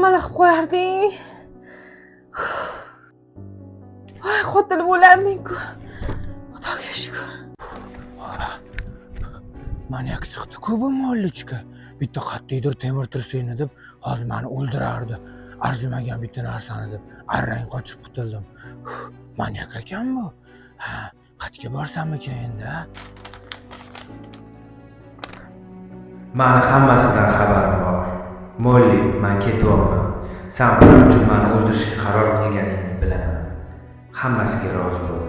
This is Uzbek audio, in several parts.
hamala qilib qo'yarding. Voy, qotil bo'larding-ku. Xudoga shukr. Manyak chiqdi-ku bu mollichka. Bitta qattiqdir temir tirsakni deb hozir meni o'ldirardi. Arzimagan bitta narsani deb arrang qochib qutuldim. Manyak ekan bu. Qayerga borsammikan endi? Meni hammasidan xabarim bor. Molli, men ketyapman. Sen pul uchun meni o'ldirishga qaror qilganingni bilaman. Hammasiga rozi bo'l.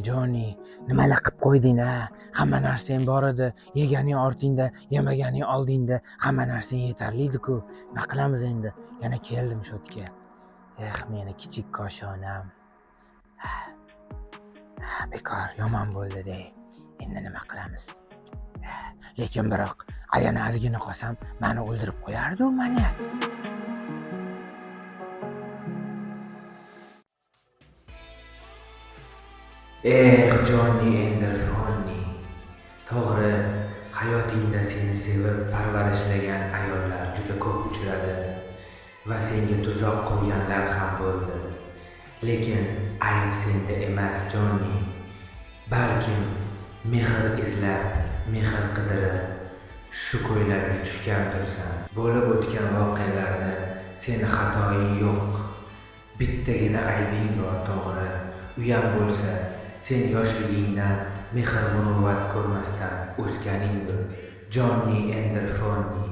Joni, nimalar qilib qo'yding-a? Hamma narsang bor edi. Yeganing ortingda, yemaganing oldingda, hamma narsang yetarli-ku. Nima qilamiz endi? Yana keldim shu yerga. Meni kichik koshonam. Bekor yomon bo'ldi-de. Endi nima qilamiz? Lekin biroq ayana ozgina qolsam, meni o'ldirib qo'yardi u manyak. Jonni Enderfonni, to'g'ri, hayotingda seni sevib parvarishlagan ayollar juda ko'p uchradi va senga tuzoq qo'yganlar ham bo'ldi. Lekin ayb senda emas, Jonni. Balkim mehr izlab, mehr qidirib, shu ko'ylarga tushgandirsan. Bo'lib o'tgan voqealarda seni xatoing yo'q. Bittagina aybing bor, to'g'ri. Uyam bo'lsa, sen yoshligingdan mehr-muruvvat ko'rmasdan o'sganingdir. Jonni Enderfonni.